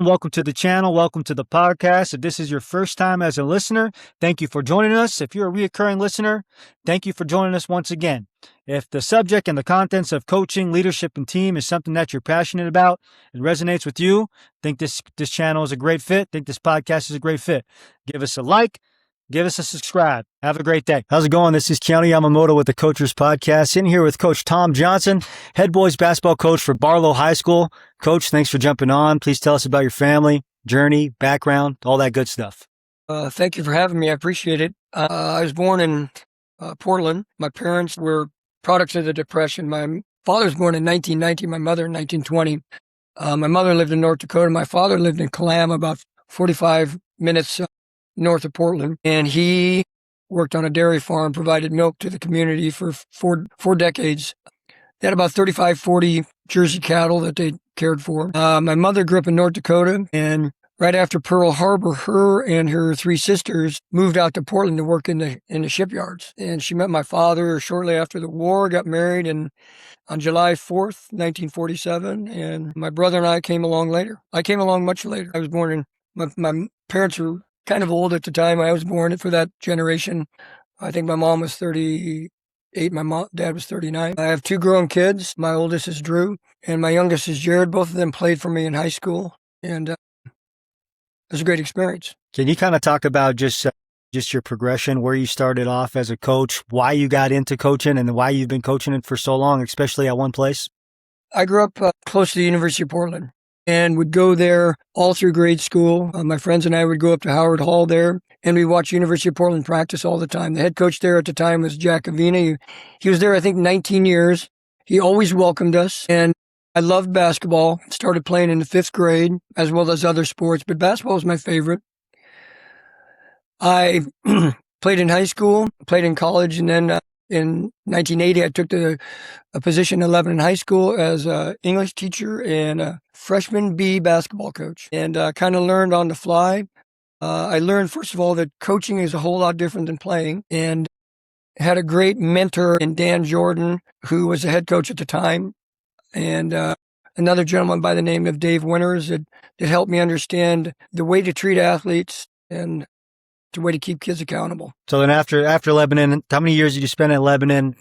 Welcome to the channel. Welcome to the podcast. If this is your first time as a listener, thank you for joining us. If you're a reoccurring listener, thank you for joining us once again. If the subject and the contents of coaching, leadership, and team is something that you're passionate about, it resonates with you, think this channel is a great fit, think this podcast is a great fit, give us a like, give us a subscribe. Have a great day. How's it going? This is Keanu Yamamoto with the Coachers Podcast. Sitting here with Coach Tom Johnson, head boys basketball coach for Barlow High School. Coach, thanks for jumping on. Please tell us about your family, journey, background, all that good stuff. Thank you for having me. I appreciate it. I was born in Portland. My parents were products of the Depression. My father was born in 1919, my mother in 1920. My mother lived in North Dakota. My father lived in Kalam, about 45 minutes north of Portland, and he worked on a dairy farm, provided milk to the community for four decades. They had about 35, 40 Jersey cattle that they cared for. My mother grew up in North Dakota, and right after Pearl Harbor, her and her three sisters moved out to Portland to work in the shipyards. And she met my father shortly after the war, got married, and on July 4th, 1947, and my brother and I came along later. I came along much later. I was born in, my parents were kind of old at the time I was born, for that generation. I think my mom was 38, my dad was 39. I have two grown kids. My oldest is Drew, and my youngest is Jared. Both of them played for me in high school, and it was a great experience. Can you kind of talk about just your progression, where you started off as a coach, why you got into coaching, and why you've been coaching it for so long, especially at one place? I grew up close to the University of Portland and would go there all through grade school. My friends and I would go up to Howard Hall there, and we watched University of Portland practice all the time. The head coach there at the time was Jack Avina. He was there, I think, 19 years. He always welcomed us, and I loved basketball. Started playing in the 5th grade, as well as other sports, but basketball was my favorite. I played in high school, played in college, and then in 1980, I took a position in Lebanon High School as an English teacher and a freshman B basketball coach, and kind of learned on the fly. I learned, first of all, that coaching is a whole lot different than playing, and had a great mentor in Dan Jordan, who was the head coach at the time, and another gentleman by the name of Dave Winters that helped me understand the way to treat athletes and the way to keep kids accountable. So then after Lebanon, how many years did you spend at Lebanon?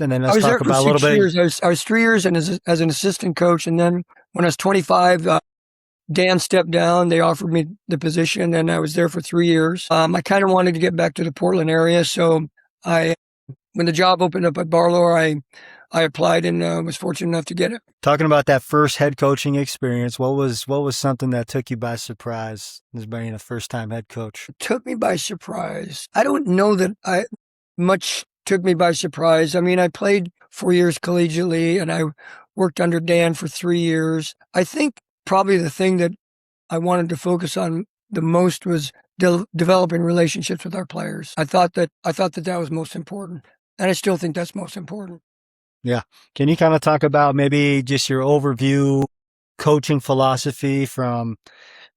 And then let's talk about a little bit. Years. I was 3 years and as an assistant coach. And then when I was 25, Dan stepped down. They offered me the position, and I was there for 3 years. I kind of wanted to get back to the Portland area. So when the job opened up at Barlow, I applied and was fortunate enough to get it. Talking about that first head coaching experience, what was something that took you by surprise as being a first-time head coach? It took me by surprise. I don't know that much took me by surprise. I mean, I played 4 years collegiately, and I worked under Dan for 3 years. I think probably the thing that I wanted to focus on the most was developing relationships with our players. I thought that was most important, and I still think that's most important. Yeah. Can you kind of talk about maybe just your overview coaching philosophy from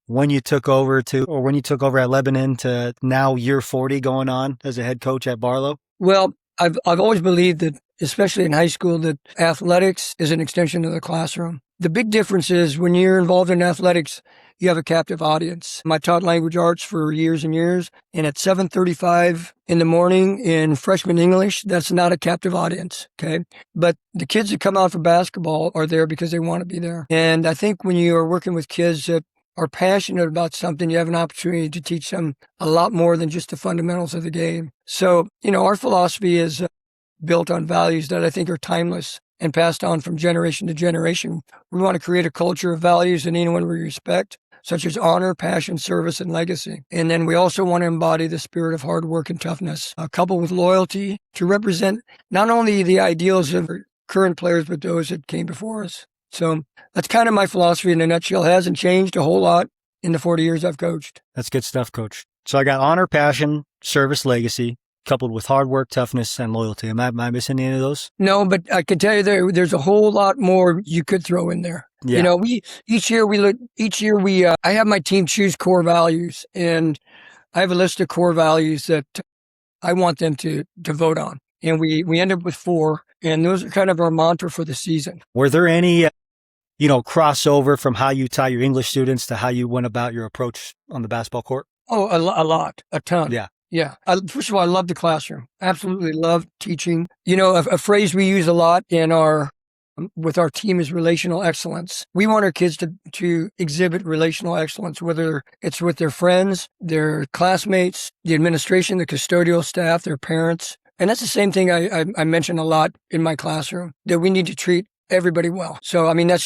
when you took over at Lebanon to now year 40 going on as a head coach at Barlow? Well, I've always believed that, especially in high school, that athletics is an extension of the classroom. The big difference is when you're involved in athletics, you have a captive audience. I taught language arts for years and years, and at 7:35 in the morning in freshman English, that's not a captive audience, okay? But the kids that come out for basketball are there because they want to be there. And I think when you are working with kids that are passionate about something, you have an opportunity to teach them a lot more than just the fundamentals of the game. So, our philosophy is built on values that I think are timeless and passed on from generation to generation. We want to create a culture of values in anyone we respect, such as honor, passion, service, and legacy. And then we also want to embody the spirit of hard work and toughness, coupled with loyalty to represent not only the ideals of current players, but those that came before us. So that's kind of my philosophy in a nutshell. It hasn't changed a whole lot in the 40 years I've coached. That's good stuff, Coach. So I got honor, passion, service, legacy, coupled with hard work, toughness, and loyalty. Am I missing any of those? No, but I can tell you there's a whole lot more you could throw in there. Yeah. I have my team choose core values, and I have a list of core values that I want them to vote on. And we end up with 4, and those are kind of our mantra for the season. Were there any, cross over from how you taught your English students to how you went about your approach on the basketball court? Oh, a lot, a ton. Yeah. Yeah. First of all, I love the classroom. Absolutely love teaching. A phrase we use a lot with our team is relational excellence. We want our kids to exhibit relational excellence, whether it's with their friends, their classmates, the administration, the custodial staff, their parents. And that's the same thing I mention a lot in my classroom, that we need to treat everybody well. So, I mean, that's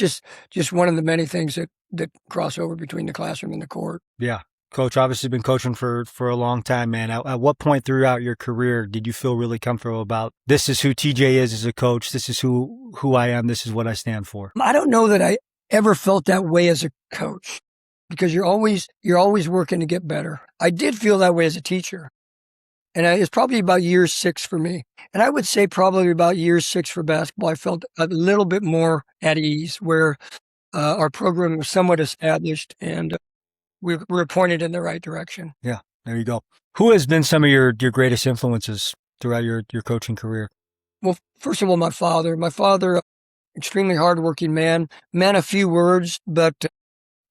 just one of the many things that cross over between the classroom and the court. Yeah. Coach, obviously been coaching for a long time, man. At what point throughout your career did you feel really comfortable about, this is who TJ is as a coach, this is who I am, this is what I stand for? I don't know that I ever felt that way as a coach, because you're always working to get better. I did feel that way as a teacher. And it's probably about year 6 for me. And I would say probably about year 6 for basketball, I felt a little bit more at ease, where our program was somewhat established and we're pointed in the right direction. Yeah, there you go. Who has been some of your greatest influences throughout your coaching career? Well, first of all, my father. My father, extremely hardworking man of few words, but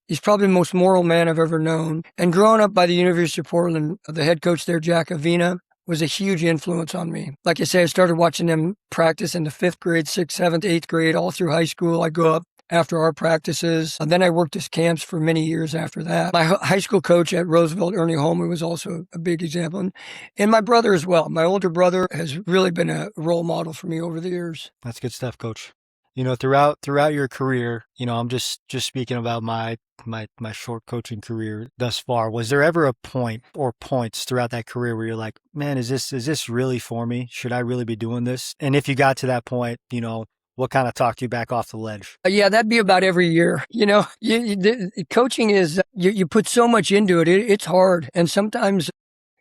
he's probably the most moral man I've ever known. And growing up by the University of Portland, the head coach there, Jack Avina, was a huge influence on me. Like I say, I started watching them practice in the 5th grade, 6th, 7th, 8th grade, all through high school. I'd go up after our practices. And then I worked as camps for many years after that. My high school coach at Roosevelt, Ernie Holman, was also a big example. And my brother as well. My older brother has really been a role model for me over the years. That's good stuff, Coach. Throughout your career, I'm just speaking about my short coaching career thus far. Was there ever a point or points throughout that career where you're like, man, is this really for me? Should I really be doing this? And if you got to that point, what kind of talked you back off the ledge? Yeah, that'd be about every year. Coaching is, you put so much into it. It's hard. And sometimes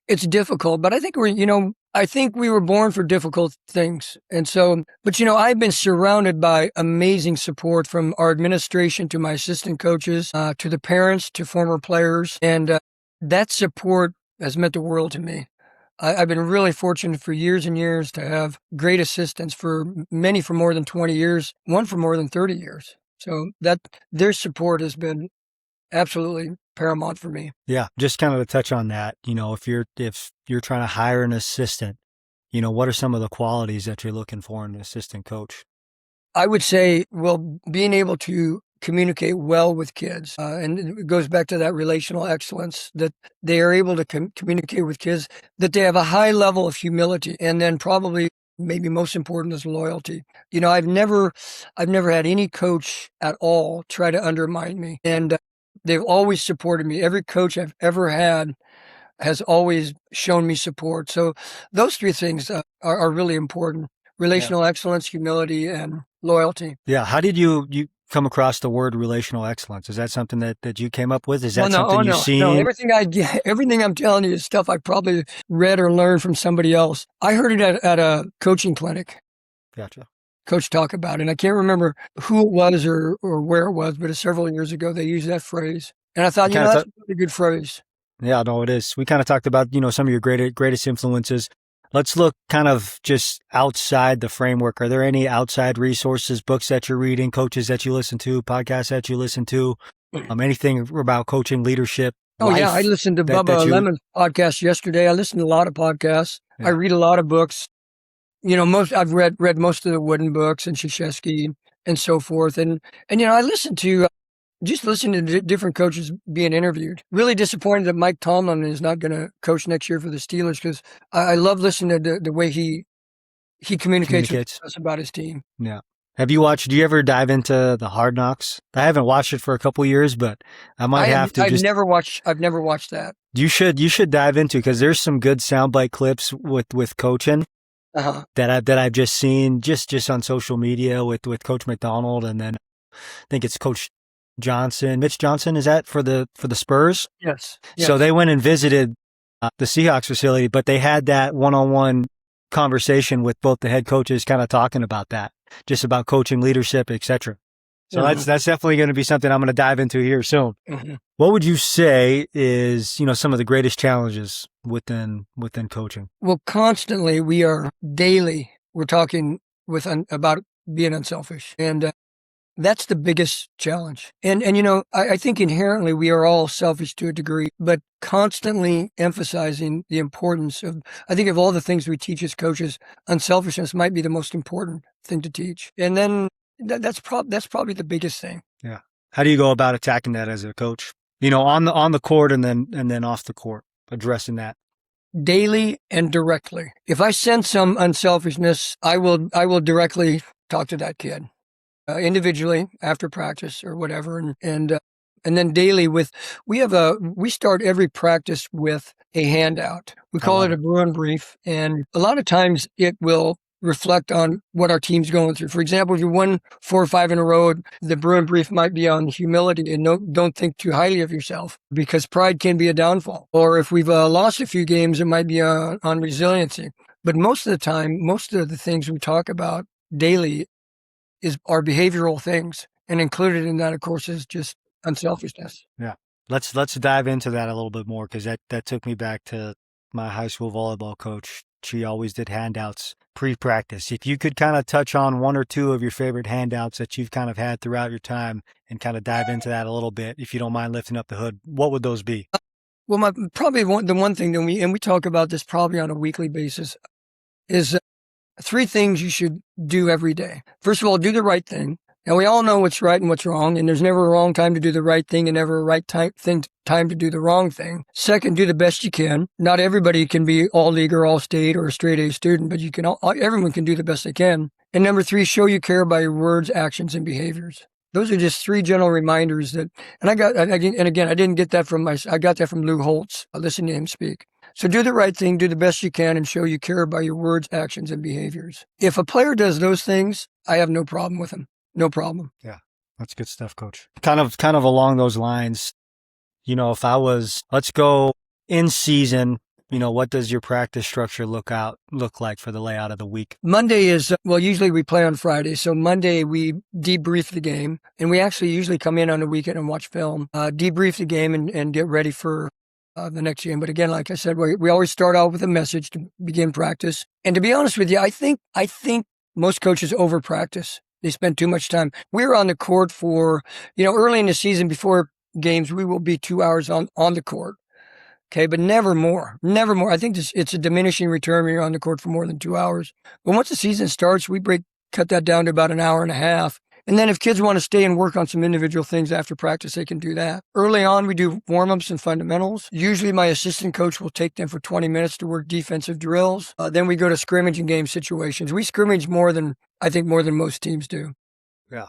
it's difficult, but I think we were born for difficult things. And so, but I've been surrounded by amazing support from our administration to my assistant coaches, to the parents, to former players. And that support has meant the world to me. I've been really fortunate for years and years to have great assistants, for many for more than 20 years, one for more than 30 years. So that their support has been absolutely paramount for me. Yeah, just kind of to touch on that, if you're trying to hire an assistant, what are some of the qualities that you're looking for in an assistant coach? I would say, well, being able to communicate well with kids. And it goes back to that relational excellence, that they are able to communicate with kids, that they have a high level of humility, and then probably maybe most important is loyalty. I've never had any coach at all try to undermine me, and they've always supported me. Every coach I've ever had has always shown me support. So those 3 things are really important: relational excellence, humility, and loyalty. Yeah. How did you come across the word relational excellence? Is that something that you came up with? Is that something you've seen? No, everything I'm telling you is stuff I probably read or learned from somebody else. I heard it at a coaching clinic. Gotcha. Coach talk about it. And I can't remember who it was or where it was, but several years ago they used that phrase. And I thought, that's a really good phrase. Yeah, no, it is. We kind of talked about, some of your greatest influences. Let's look kind of just outside the framework. Are there any outside resources, books that you're reading, coaches that you listen to, podcasts that you listen to, anything about coaching, leadership? Oh, yeah. I listened to Bubba Lemon's podcast yesterday. I listened to a lot of podcasts. Yeah. I read a lot of books. I've read most of the Wooden books and Krzyzewski and so forth. And I listened to different coaches being interviewed. Really disappointed that Mike Tomlin is not going to coach next year for the Steelers, because I love listening to the way he communicates with us about his team. Yeah. Do you ever dive into the Hard Knocks? I haven't watched it for a couple years, but I might have to. I've never watched that. You should dive into, because there's some good soundbite clips with coaching. That I've just seen just on social media with Coach McDonald, and then I think it's Coach Mitch Johnson, is that for the Spurs? Yes. So they went and visited the Seahawks facility, but they had that one-on-one conversation with both the head coaches, kind of talking about that, just about coaching, leadership, etc. So that's definitely going to be something I'm going to dive into here soon. Mm-hmm. What would you say is, some of the greatest challenges within coaching? Well, constantly we're talking about being unselfish. And That's the biggest challenge. And I think inherently we are all selfish to a degree, but constantly emphasizing the importance of, I think of all the things we teach as coaches, unselfishness might be the most important thing to teach. And then that's probably the biggest thing. Yeah. How do you go about attacking that as a coach? On the court and then off the court, addressing that. Daily and directly. If I sense some unselfishness, I will directly talk to that kid. Individually after practice or whatever, and then daily we start every practice with a handout. We call it a Bruin brief, and a lot of times it will reflect on what our team's going through. For example, if you won 4 or 5 in a row, the Bruin brief might be on humility and don't think too highly of yourself, because pride can be a downfall. Or if we've lost a few games, it might be on resiliency. But most of the time, most of the things we talk about daily are behavioral things, and included in that, of course, is just unselfishness. Yeah. Let's dive into that a little bit more, because that took me back to my high school volleyball coach. She always did handouts pre-practice. If you could kind of touch on 1 or 2 of your favorite handouts that you've kind of had throughout your time and kind of dive into that a little bit, if you don't mind lifting up the hood, what would those be? Well, the one thing that we talk about this probably on a weekly basis is 3 things you should do every day. First of all, do the right thing. And we all know what's right and what's wrong, and there's never a wrong time to do the right thing and never a right time to do the wrong thing. Second, do the best you can. Not everybody can be all league or all state or a straight A student, but everyone can do the best they can. And number 3, show you care by your words, actions, and behaviors. Those are just 3 general reminders that, and again, I didn't get that I got that from Lou Holtz. I listened to him speak. So do the right thing, do the best you can, and show you care by your words, actions, and behaviors. If a player does those things, I have no problem with him. No problem. Yeah, that's good stuff, Coach. Kind of along those lines, if I was, let's go in season, what does your practice structure look like for the layout of the week? Monday is, usually we play on Friday. So Monday we debrief the game, and we actually usually come in on the weekend and watch film, debrief the game and get ready for the next game. But again, like I said, we always start out with a message to begin practice. And to be honest with you, I think most coaches over practice. They spend too much time. We're on the court for, early in the season before games, we will be 2 hours on the court. Okay, but never more. I think it's a diminishing return when you're on the court for more than 2 hours. But once the season starts, we cut that down to about an hour and a half. And then if kids want to stay and work on some individual things after practice, they can do that. Early on, we do warm-ups and fundamentals. Usually my assistant coach will take them for 20 minutes to work defensive drills. Then we go to scrimmage and game situations. We scrimmage more than most teams do. Yeah.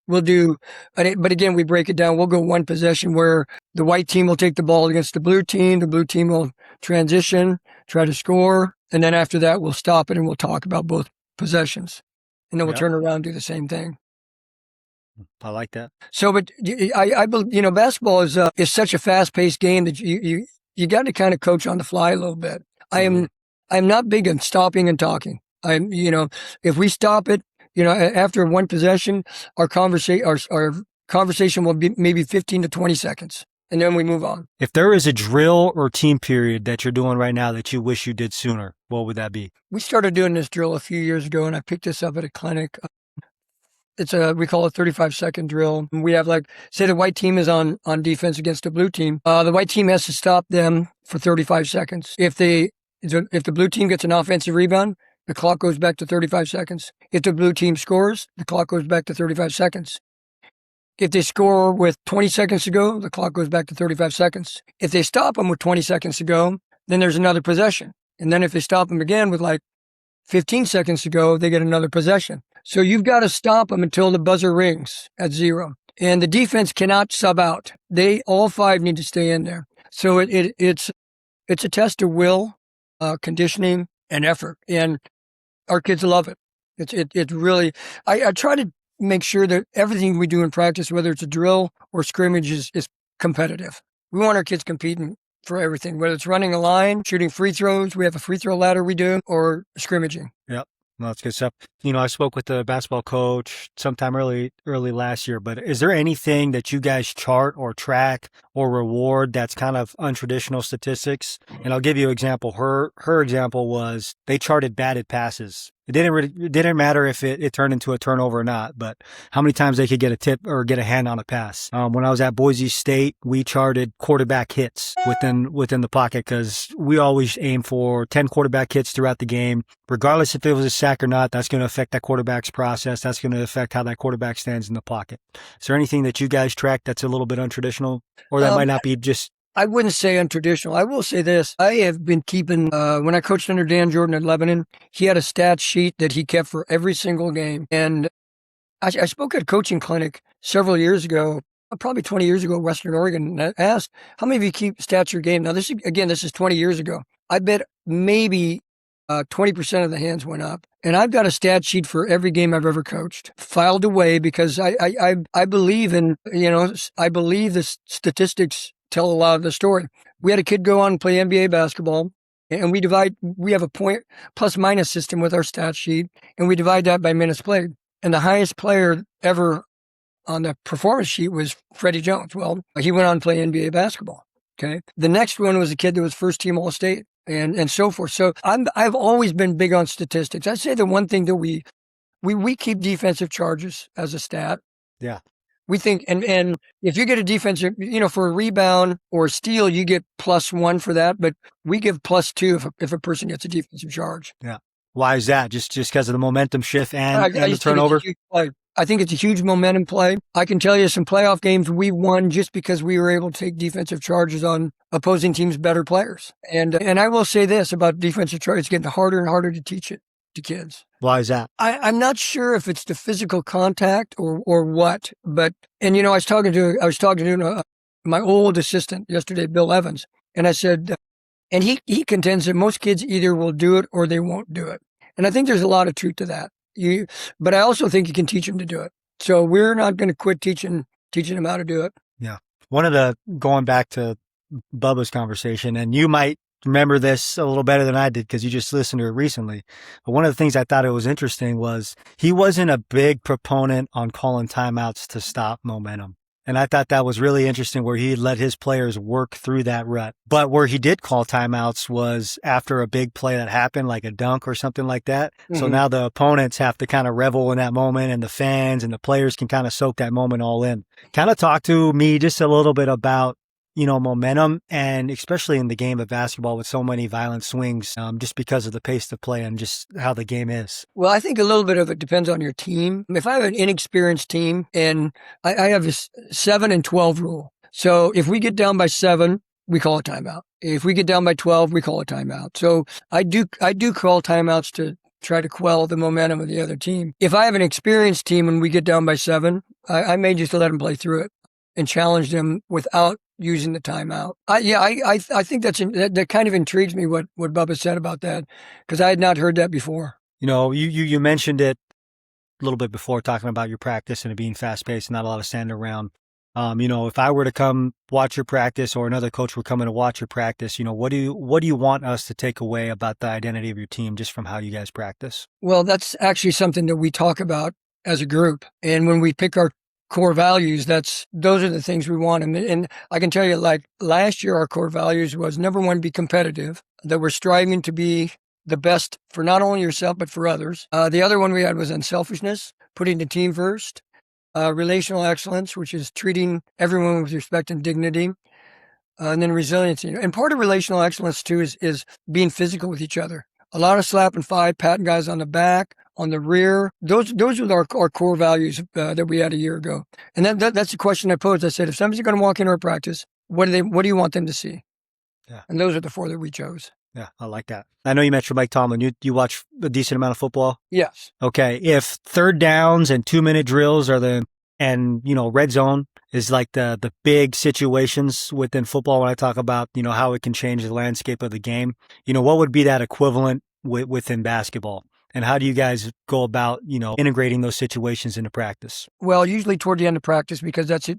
We'll do, but again, we break it down. We'll go one possession where the white team will take the ball against the blue team. The blue team will transition, try to score. And then after that, we'll stop it and we'll talk about both possessions. And then we'll turn around and do the same thing. I like that. So, but I believe, basketball is such a fast-paced game that you got to kind of coach on the fly a little bit. I'm not big on stopping and talking. If we stop it, after one possession, our conversation will be maybe 15 to 20 seconds, and then we move on. If there is a drill or team period that you're doing right now that you wish you did sooner, what would that be? We started doing this drill a few years ago, and I picked this up at a clinic. We call it 35-second drill. We have say the white team is on defense against the blue team. The white team has to stop them for 35 seconds. If the blue team gets an offensive rebound, the clock goes back to 35 seconds. If the blue team scores, the clock goes back to 35 seconds. If they score with 20 seconds to go, the clock goes back to 35 seconds. If they stop them with 20 seconds to go, then there's another possession. And then if they stop them again with 15 seconds to go, they get another possession. So you've got to stop them until the buzzer rings at 0. And the defense cannot sub out. All 5 need to stay in there. So it's a test of will, conditioning, and effort. And our kids love it. It's really, I try to make sure that everything we do in practice, whether it's a drill or scrimmage, is competitive. We want our kids competing for everything, whether it's running a line, shooting free throws, we have a free throw ladder we do, or scrimmaging. Yep. No, that's good stuff. I spoke with the basketball coach sometime early last year, but is there anything that you guys chart or track or reward that's kind of untraditional statistics? And I'll give you an example. Her example was they charted batted passes. It didn't matter if it turned into a turnover or not, but how many times they could get a tip or get a hand on a pass. When I was at Boise State, we charted quarterback hits within the pocket because we always aim for 10 quarterback hits throughout the game. Regardless if it was a sack or not, that's going to affect that quarterback's process. That's going to affect how that quarterback stands in the pocket. Is there anything that you guys track that's a little bit untraditional, or that might not be just... I wouldn't say untraditional. I will say this. I have been keeping, when I coached under Dan Jordan at Lebanon, he had a stat sheet that he kept for every single game. And I spoke at a coaching clinic several years ago, probably 20 years ago, Western Oregon, and I asked, how many of you keep stats your game? Now, this is 20 years ago. I bet maybe 20% of the hands went up. And I've got a stat sheet for every game I've ever coached, filed away, because I believe in, I believe the statistics tell a lot of the story. We had a kid go on and play NBA basketball, and we have a point plus minus system with our stat sheet, and we divide that by minutes played. And the highest player ever on the performance sheet was Freddie Jones. Well, he went on to play NBA basketball. Okay. The next one was a kid that was first team All-State and so forth. So I've always been big on statistics. I'd say the one thing that we keep defensive charges as a stat. Yeah. We think, and if you get a defensive, for a rebound or a steal, you get +1 for that, but we give +2 if a person gets a defensive charge. Yeah. Why is that? Just because of the momentum shift and the turnover? I think it's a huge momentum play. I can tell you some playoff games we won just because we were able to take defensive charges on opposing teams' better players. And I will say this about defensive charges: it's getting harder and harder to teach it to kids. Why is that? I'm not sure if it's the physical contact or what, but, I was talking to my old assistant yesterday, Bill Evans, and I said, and he contends that most kids either will do it or they won't do it. And I think there's a lot of truth to that. But I also think you can teach them to do it. So we're not going to quit teaching them how to do it. Yeah. Going back to Bubba's conversation, and you might remember this a little better than I did because you just listened to it recently. But one of the things I thought it was interesting was he wasn't a big proponent on calling timeouts to stop momentum. And I thought that was really interesting where he let his players work through that rut. But where he did call timeouts was after a big play that happened, like a dunk or something like that. Mm-hmm. So now the opponents have to kind of revel in that moment, and the fans and the players can kind of soak that moment all in. Kind of talk to me just a little bit about, momentum, and especially in the game of basketball with so many violent swings, just because of the pace of play and just how the game is. Well, I think a little bit of it depends on your team. If I have an inexperienced team, and I have a 7 and 12 rule. So if we get down by 7, we call a timeout. If we get down by 12, we call a timeout. So I do call timeouts to try to quell the momentum of the other team. If I have an experienced team and we get down by 7, I may just let them play through it and challenge them without using the timeout. I think that kind of intrigues me what Bubba said about that, because I had not heard that before. You mentioned it a little bit before, talking about your practice and it being fast paced and not a lot of standing around. If I were to come watch your practice, or another coach were coming to watch your practice, what do you want us to take away about the identity of your team just from how you guys practice? Well, that's actually something that we talk about as a group. And when we pick our core values, those are the things we want. And I can tell you, like last year, our core values was, number 1, be competitive, that we're striving to be the best for not only yourself, but for others. The other one we had was unselfishness, putting the team first, relational excellence, which is treating everyone with respect and dignity, and then resiliency. And part of relational excellence too is being physical with each other. A lot of slap and fight, patting guys on the back, on the rear. Those are our core values that we had a year ago. And that's the question I posed. I said, if somebody's going to walk into our practice, what do you want them to see? Yeah. And those are the 4 that we chose. Yeah, I like that. I know you mentioned Mike Tomlin. You watch a decent amount of football? Yes. Okay. If third downs and 2-minute drills are red zone is like the big situations within football, when I talk about, how it can change the landscape of the game, what would be that equivalent within basketball? And how do you guys go about, integrating those situations into practice? Well, usually toward the end of practice, because that's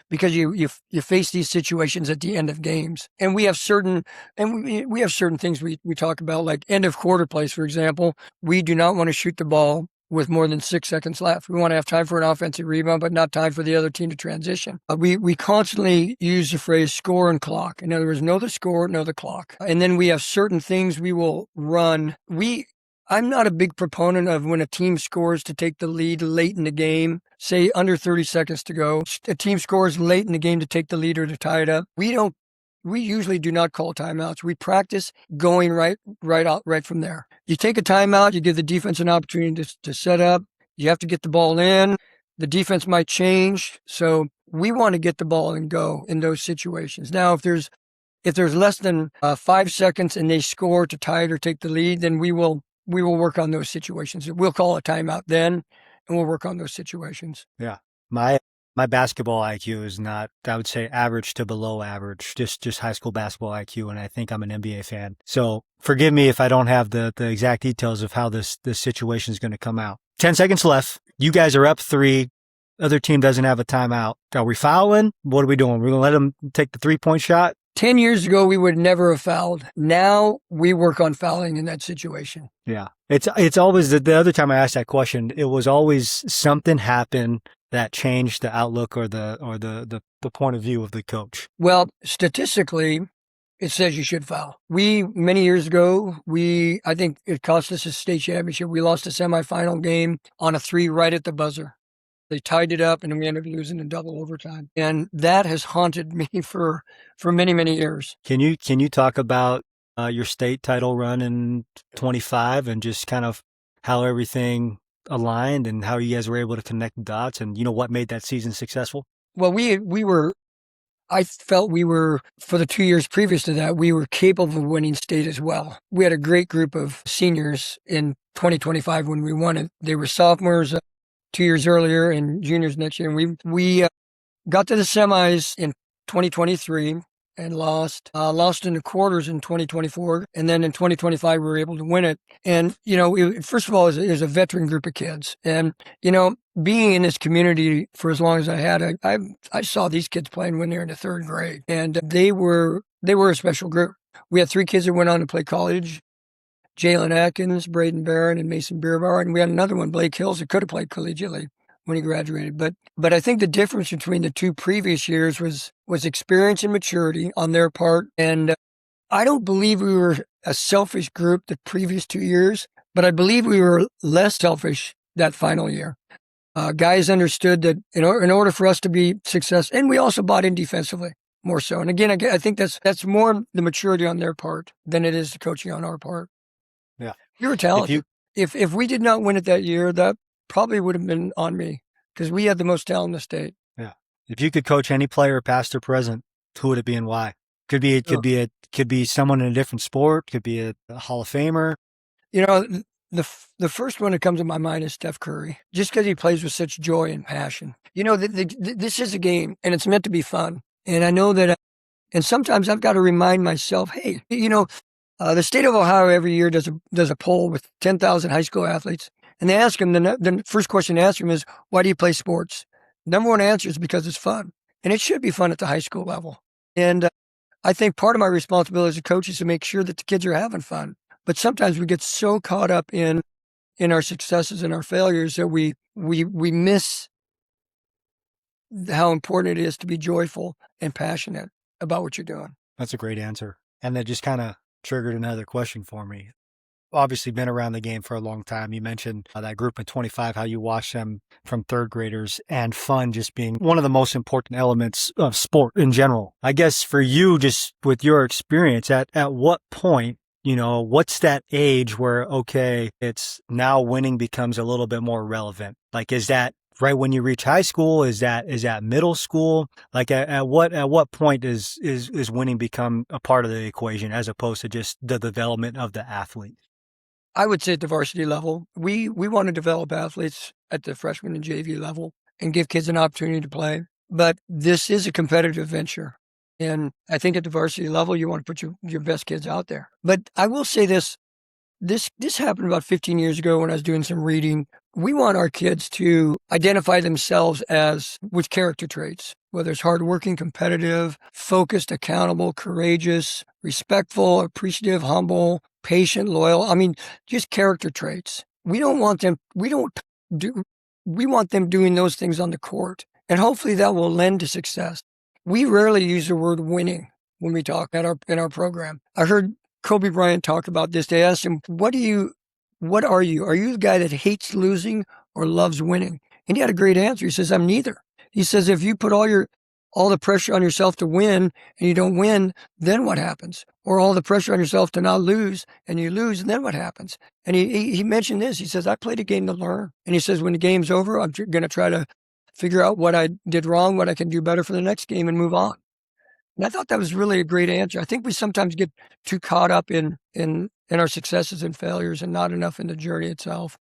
because you face these situations at the end of games. And we have certain things we talk about, like end of quarter plays, for example. We do not want to shoot the ball with more than 6 seconds left. We want to have time for an offensive rebound, but not time for the other team to transition. We constantly use the phrase score and clock. In other words, know the score, know the clock. And then we have certain things we will run. I'm not a big proponent of when a team scores to take the lead late in the game, say under 30 seconds to go. A team scores late in the game to take the lead or to tie it up. We usually do not call timeouts. We practice going right from there. You take a timeout, you give the defense an opportunity to set up. You have to get the ball in. The defense might change. So we want to get the ball and go in those situations. Now, if there's less than 5 seconds and they score to tie it or take the lead, then we will work on those situations. We'll call a timeout then, and we'll work on those situations. Yeah. My basketball IQ is not, I would say, average to below average, just high school basketball IQ, and I think I'm an NBA fan. So forgive me if I don't have the exact details of how this situation is going to come out. 10 seconds left. You guys are up 3. Other team doesn't have a timeout. Are we fouling? What are we doing? We're going to let them take the 3-point shot? 10 years ago, we would never have fouled. Now we work on fouling in that situation. Yeah. It's always the other time I asked that question, it was always something happened that changed the outlook or the point of view of the coach. Well, statistically, it says you should foul. Many years ago, I think it cost us a state championship. We lost a semifinal game on a 3 right at the buzzer. They tied it up, and we ended up losing in double overtime. And that has haunted me for many, many years. Can you talk about your state title run in 25 and just kind of how everything aligned and how you guys were able to connect the dots and, what made that season successful? Well, I felt we were, for the 2 years previous to that, we were capable of winning state as well. We had a great group of seniors in 2025 when we won it. They were sophomores 2 years earlier and juniors next year. And we got to the semis in 2023 and lost in the quarters in 2024. And then in 2025, we were able to win it. And, first of all, it was a veteran group of kids. And, being in this community for as long as I had, I saw these kids playing when they were in the 3rd grade. And they were a special group. We had 3 kids that went on to play college. Jalen Atkins, Braden Barron, and Mason Beerbauer. And we had another one, Blake Hills, that could have played collegiately when he graduated. But I think the difference between the 2 previous years was experience and maturity on their part. And I don't believe we were a selfish group the previous 2 years, but I believe we were less selfish that final year. Guys understood that in order for us to be successful, and we also bought in defensively more so. And again, I think that's more the maturity on their part than it is the coaching on our part. Yeah. You were talented. If we did not win it that year, that probably would have been on me because we had the most talent in the state. Yeah. If you could coach any player, past or present, who would it be and why? Could be someone in a different sport. Could be a Hall of Famer. The first one that comes to my mind is Steph Curry, just because he plays with such joy and passion. This is a game, and it's meant to be fun. And I know that, and sometimes I've got to remind myself, hey, the state of Ohio every year does a poll with 10,000 high school athletes, and they ask them, the first question they ask them is, why do you play sports? Number one answer is because it's fun, and it should be fun at the high school level. And I think part of my responsibility as a coach is to make sure that the kids are having fun. But sometimes we get so caught up in our successes and our failures that we miss how important it is to be joyful and passionate about what you're doing. That's a great answer. And that just kind of triggered another question for me. Obviously been around the game for a long time. You mentioned that group of 25, how you watch them from 3rd graders, and fun just being one of the most important elements of sport in general. I guess for you, just with your experience, at what point, what's that age where, okay, it's now winning becomes a little bit more relevant? Like, is that right when you reach high school? Is that middle school? Like at what point is winning become a part of the equation as opposed to just the development of the athlete? I would say at the varsity level, we want to develop athletes at the freshman and JV level and give kids an opportunity to play. But this is a competitive venture. And I think at the varsity level, you want to put your best kids out there. But I will say this happened about 15 years ago when I was doing some reading. We want our kids to identify themselves with character traits, whether it's hardworking, competitive, focused, accountable, courageous, respectful, appreciative, humble, patient, loyal. I mean, just character traits. We want them doing those things on the court. And hopefully that will lend to success. We rarely use the word winning when we talk in our program. I heard Kobe Bryant talk about this. They asked him, what do you what are you? Are you the guy that hates losing or loves winning? And he had a great answer. He says, I'm neither. He says, if you put all the pressure on yourself to win and you don't win, then what happens? Or all the pressure on yourself to not lose and you lose, and then what happens? And he mentioned this. He says, I played a game to learn. And he says, when the game's over, I'm going to try to figure out what I did wrong, what I can do better for the next game, and move on. And I thought that was really a great answer. I think we sometimes get too caught up in our successes and failures and not enough in the journey itself.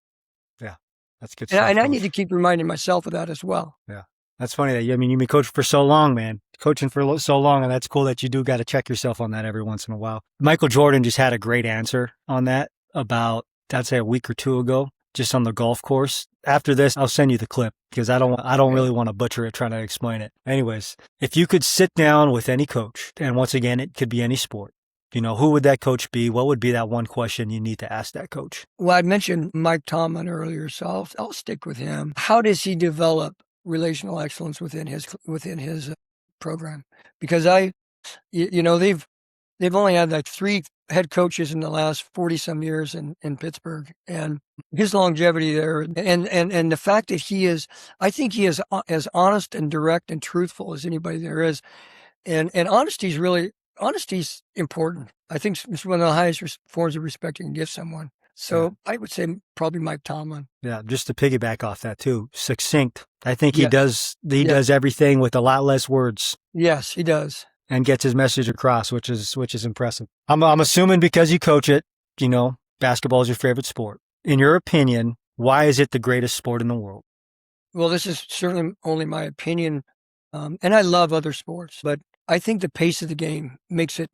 Yeah, that's good stuff. And I need to keep reminding myself of that as well. Yeah. That's funny that you've been coaching for so long, man. Coaching for so long, and that's cool that you do got to check yourself on that every once in a while. Michael Jordan just had a great answer on that about, I'd say, a week or two ago, just on the golf course. After this, I'll send you the clip because I don't really want to butcher it trying to explain it. Anyways, if you could sit down with any coach, and once again, it could be any sport, who would that coach be? What would be that one question you need to ask that coach? Well, I mentioned Mike Tomlin earlier, so I'll stick with him. How does he develop relational excellence within his program? Because they've only had like 3 head coaches in the last 40 some years in Pittsburgh, and his longevity there and the fact that I think he is as honest and direct and truthful as anybody there is. And honesty's important. I think it's one of the highest forms of respect you can give someone. So I would say probably Mike Tomlin. Yeah, just to piggyback off that too, succinct. I think he does everything with a lot less words. Yes, he does. And gets his message across, which is impressive. I'm assuming because you coach it, basketball is your favorite sport. In your opinion, why is it the greatest sport in the world? Well, this is certainly only my opinion, and I love other sports, but I think the pace of the game makes it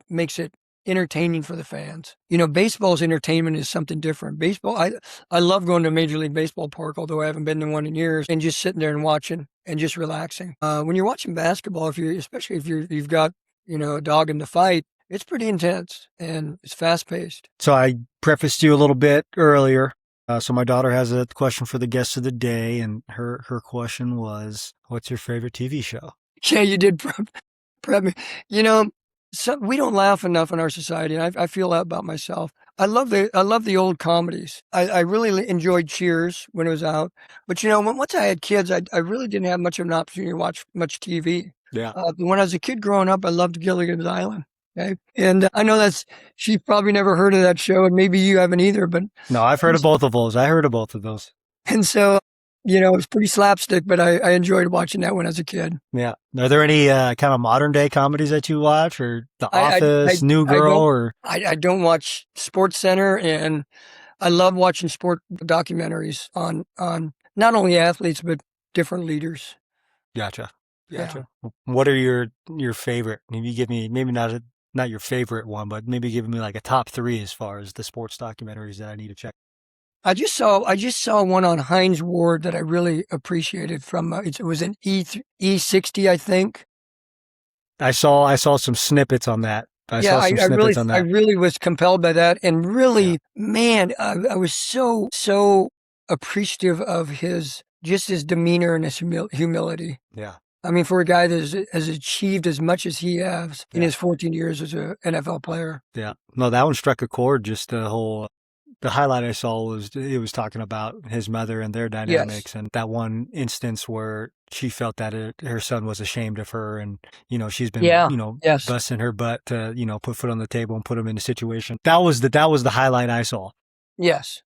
entertaining for the fans. Baseball's entertainment is something different. Baseball, I love going to a Major League Baseball park, although I haven't been to one in years, and just sitting there and watching and just relaxing. When you're watching basketball, especially if you've got a dog in the fight, it's pretty intense and it's fast paced. So I prefaced you a little bit earlier. So my daughter has a question for the guest of the day, and her question was, "What's your favorite TV show?" Yeah, you did prep me. We don't laugh enough in our society, and I feel that about myself. I love the old comedies. I really enjoyed Cheers when it was out, but once I had kids, I really didn't have much of an opportunity to watch much TV. Yeah. When I was a kid growing up, I loved Gilligan's Island. Okay, and I know she's probably never heard of that show, and maybe you haven't either. But no, I've heard of both of those. I heard of both of those. And so, it was pretty slapstick, but I enjoyed watching that when I was a kid. Yeah. Are there any kind of modern day comedies that you watch, or The Office, New Girl, I don't watch Sports Center, and I love watching sport documentaries on not only athletes but different leaders. Gotcha. Yeah. What are your favorite? Maybe give me not your favorite one, but maybe give me like a top 3 as far as the sports documentaries that I need to check. I just saw one on Hines Ward that I really appreciated from it was an E60, I think. I saw some snippets on that. I really was compelled by that, and really, man, I was so appreciative of his demeanor and his humility. Yeah. I mean, for a guy that has achieved as much as he has in his 14 years as an NFL player. Yeah. No, that one struck a chord. Just the highlight I saw was talking about his mother and their dynamics, and that one instance where she felt that her son was ashamed of her, and she's been busting her butt to put foot on the table and put him in a situation. That was the highlight I saw. Yes.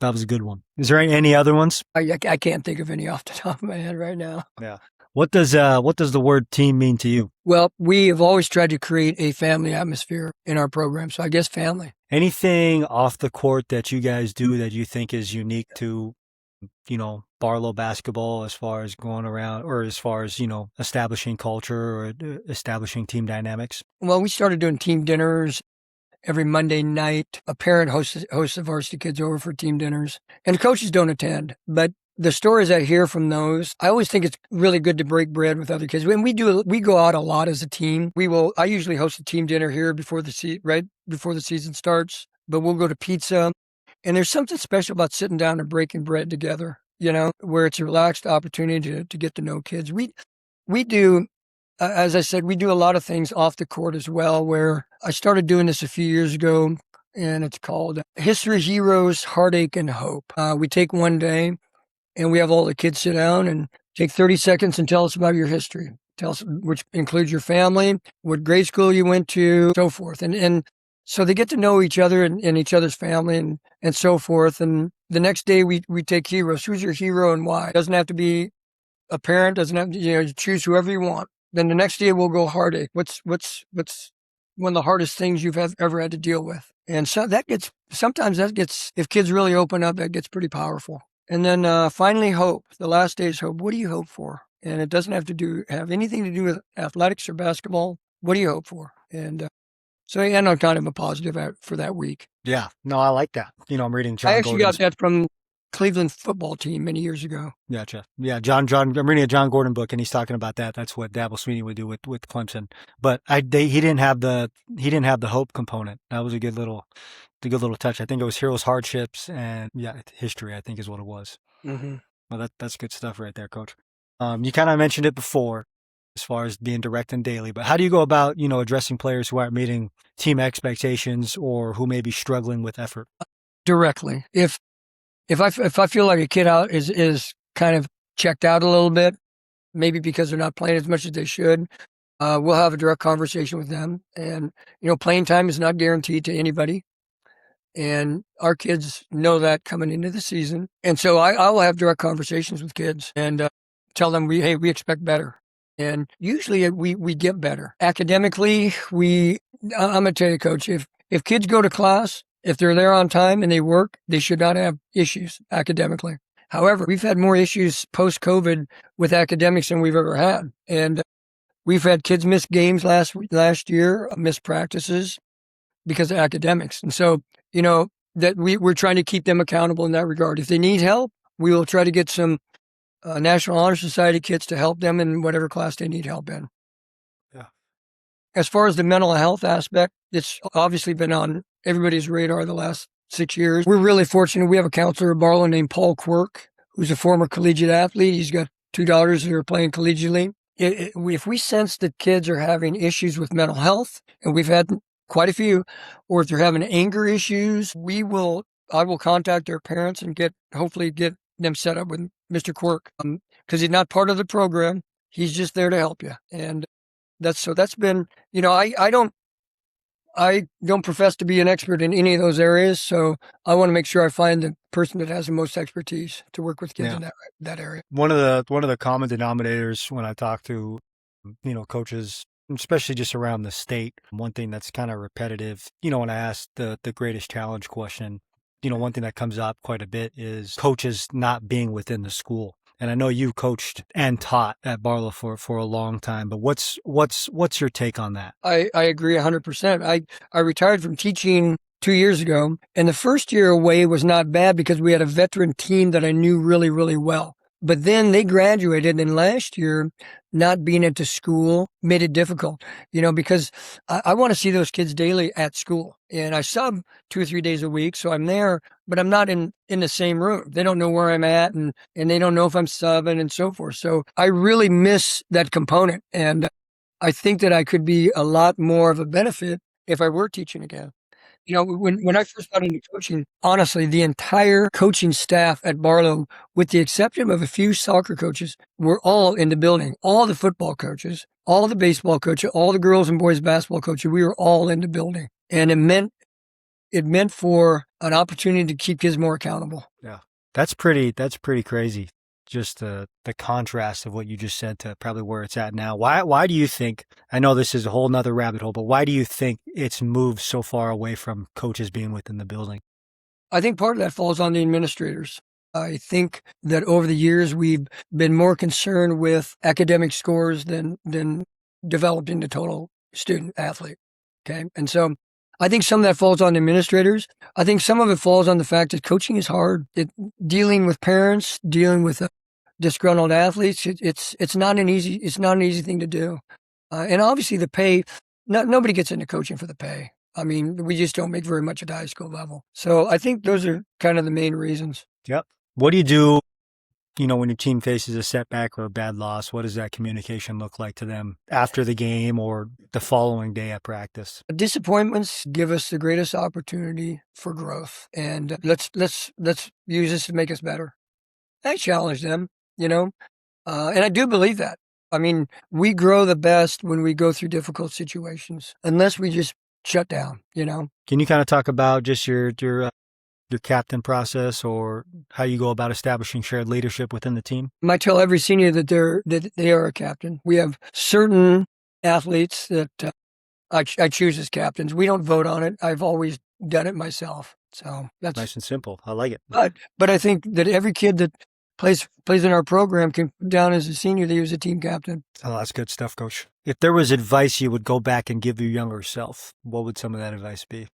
That was a good one. Is there any other ones? I can't think of any off the top of my head right now. Yeah. What does the word team mean to you? Well, we have always tried to create a family atmosphere in our program, so I guess family. Anything off the court that you guys do that you think is unique to, Barlow basketball as far as going around, or as far as, establishing culture or establishing team dynamics? Well, we started doing team dinners every Monday night. A parent hosts the varsity kids over for team dinners, and the coaches don't attend, but the stories I hear from those, I always think it's really good to break bread with other kids. When we go out a lot as a team. I usually host a team dinner here right before the season starts, but we'll go to pizza. And there's something special about sitting down and breaking bread together, where it's a relaxed opportunity to get to know kids. We do, as I said, we do a lot of things off the court as well, where I started doing this a few years ago. and it's called History, Heroes, Heartache, and Hope. We take one day, and we have all the kids sit down and take 30 seconds and tell us about your history. Tell us, which includes your family, what grade school you went to, so forth. And so they get to know each other and each other's family and so forth. And the next day we take heroes. Who's your hero and why? It doesn't have to be a parent, doesn't have to, you choose whoever you want. Then the next day we'll go heartache. What's one of the hardest things you've ever had to deal with? And so sometimes if kids really open up, that gets pretty powerful. And then finally, hope. The last day is hope. What do you hope for? And it doesn't have anything to do with athletics or basketball. What do you hope for? And so I end on kind of a positive for that week. Yeah, no, I like that. I'm reading John. I actually got that from Cleveland football team many years ago. Gotcha. Yeah, John. I'm reading a John Gordon book, and he's talking about that. That's what Dabble Sweeney would do with Clemson. But he didn't have the hope component. That was a good little touch. I think it was heroes, hardships, and history. I think is what it was. Mm-hmm. Well, that's good stuff right there, Coach. You kind of mentioned it before, as far as being direct and daily. But how do you go about addressing players who aren't meeting team expectations or who may be struggling with effort? Directly. If I feel like a kid out is kind of checked out a little bit, maybe because they're not playing as much as they should, we'll have a direct conversation with them. And playing time is not guaranteed to anybody, and our kids know that coming into the season. And so I will have direct conversations with kids and tell them we expect better. And usually we get better academically. I'm gonna tell you, Coach, if kids go to class, if they're there on time and they work, they should not have issues academically. However, we've had more issues post-COVID with academics than we've ever had. And we've had kids miss games last year, miss practices because of academics. And so, that we're trying to keep them accountable in that regard. If they need help, we will try to get some National Honor Society kids to help them in whatever class they need help in. Yeah. As far as the mental health aspect, it's obviously been on everybody's radar the last 6 years. We're really fortunate. We have a counselor at Barlow named Paul Quirk, who's a former collegiate athlete. He's got 2 daughters who are playing collegiately. If we sense that kids are having issues with mental health, and we've had quite a few, or if they're having anger issues, I will contact their parents and hopefully get them set up with Mr. Quirk, because he's not part of the program. He's just there to help you. And that's been, I don't profess to be an expert in any of those areas. So I want to make sure I find the person that has the most expertise to work with kids in that area. One of the common denominators when I talk to, coaches, especially just around the state, one thing that's kind of repetitive, when I ask the greatest challenge question, one thing that comes up quite a bit is coaches not being within the school. And I know you coached and taught at Barlow for a long time, but what's your take on that? I agree 100%. I retired from teaching 2 years ago, and the first year away was not bad because we had a veteran team that I knew really, really well. But then they graduated, and last year, not being at the school made it difficult, because I want to see those kids daily at school. And I sub 2 or 3 days a week, so I'm there, but I'm not in the same room. They don't know where I'm at, and they don't know if I'm subbing and so forth. So I really miss that component, and I think that I could be a lot more of a benefit if I were teaching again. When I first got into coaching, honestly, the entire coaching staff at Barlow, with the exception of a few soccer coaches, were all in the building. All the football coaches, all the baseball coaches, all the girls and boys basketball coaches, we were all in the building. And it meant for an opportunity to keep kids more accountable. Yeah. That's pretty crazy. Just the contrast of what you just said to probably where it's at now. Why do you think, I know this is a whole nother rabbit hole, but why do you think it's moved so far away from coaches being within the building? I think part of that falls on the administrators. I think that over the years, we've been more concerned with academic scores than developing the total student athlete. Okay. And so I think some of that falls on the administrators. I think some of it falls on the fact that coaching is hard. Dealing with parents, dealing with disgruntled athletes, it's not an easy thing to do. And obviously the pay, nobody gets into coaching for the pay. I mean, we just don't make very much at the high school level. So I think those are kind of the main reasons. Yep. What do you do when your team faces a setback or a bad loss, what does that communication look like to them after the game or the following day at practice? Disappointments give us the greatest opportunity for growth, and let's use this to make us better. I challenge them, and I do believe that. I mean, we grow the best when we go through difficult situations, unless we just shut down. Can you kind of talk about just your captain process or how you go about establishing shared leadership within the team? I tell every senior that they are a captain. We have certain athletes that I choose as captains. We don't vote on it. I've always done it myself. So that's nice and simple. I like it. But I think that every kid that plays in our program can put down as a senior that he was a team captain. Oh, that's good stuff, Coach. If there was advice you would go back and give your younger self, what would some of that advice be?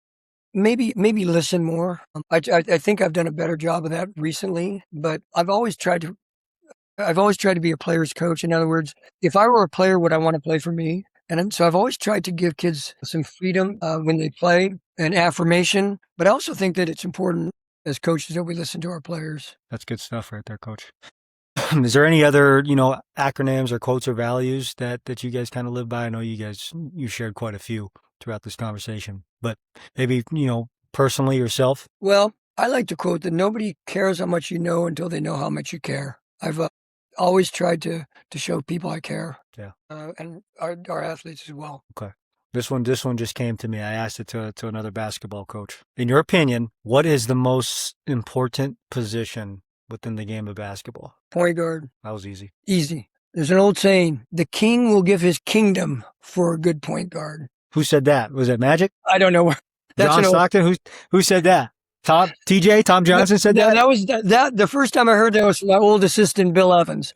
Maybe listen more. I think I've done a better job of that recently, but I've always tried to be a player's coach. In other words, if I were a player, would I want to play for me? And so I've always tried to give kids some freedom when they play and affirmation. But I also think that it's important as coaches that we listen to our players. That's good stuff right there, Coach. Is there any other, acronyms or quotes or values that you guys kind of live by? I know you shared quite a few throughout this conversation, but maybe, personally yourself? Well, I like to quote that nobody cares how much you know until they know how much you care. I've always tried to show people I care. Yeah. And our athletes as well. Okay. This one just came to me. I asked it to another basketball coach. In your opinion, what is the most important position within the game of basketball? Point guard. That was easy. Easy. There's an old saying, the king will give his kingdom for a good point guard. Who said that? Was it Magic? I don't know. John Stockton? Who said that? Tom Johnson said that? That was the first time I heard that was from my old assistant, Bill Evans.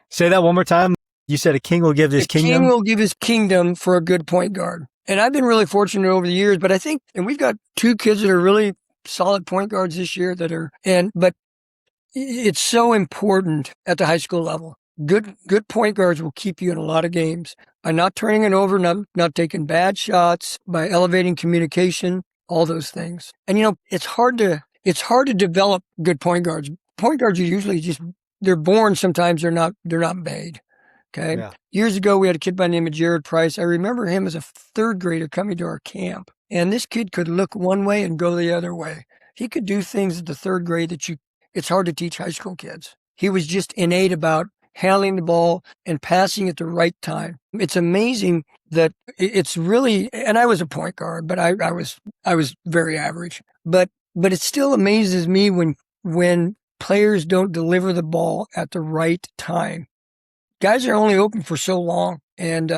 Say that one more time. You said a king will give his kingdom? The king will give his kingdom for a good point guard. And I've been really fortunate over the years, but I think, and we've got two kids that are really solid point guards this year but it's so important at the high school level. Good point guards will keep you in a lot of games by not turning it over, not taking bad shots, by elevating communication, all those things. And it's hard to develop good point guards. Point guards are usually they're born. Sometimes they're not made. Okay. Yeah. Years ago, we had a kid by the name of Jared Price. I remember him as a third grader coming to our camp, and this kid could look one way and go the other way. He could do things at the third grade it's hard to teach high school kids. He was just innate about handling the ball and passing at the right time. It's amazing that it's really, and I was a point guard, but I was very average. But it still amazes me when players don't deliver the ball at the right time. Guys are only open for so long, and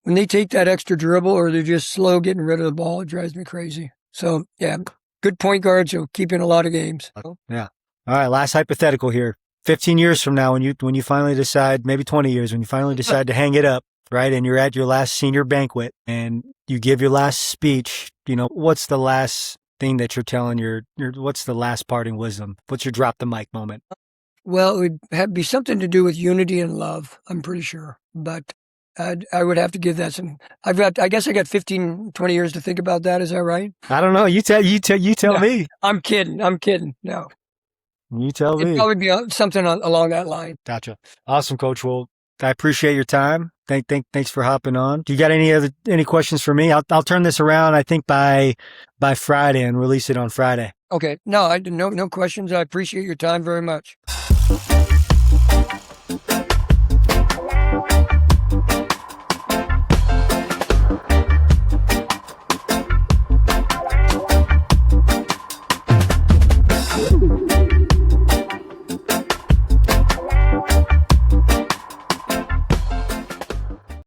when they take that extra dribble or they're just slow getting rid of the ball, it drives me crazy. So yeah, good point guards will keep in a lot of games. Yeah. All right, last hypothetical here. 15 years from now, when you finally decide, maybe 20 years, when you finally decide to hang it up, right, and you're at your last senior banquet and you give your last speech, what's the last thing that you're telling what's the last parting wisdom? What's your drop the mic moment? Well, it would be something to do with unity and love, I'm pretty sure. But I would have to give that some. I guess I got 15, 20 years to think about that. Is that right? I don't know. You tell No, me. I'm kidding. No. You tell me. It'd probably be something along that line. Gotcha. Awesome, Coach. Well, I appreciate your time. Thanks for hopping on. Do you got any questions for me? I'll turn this around, I think, by Friday and release it on Friday. Okay. No questions. I appreciate your time very much.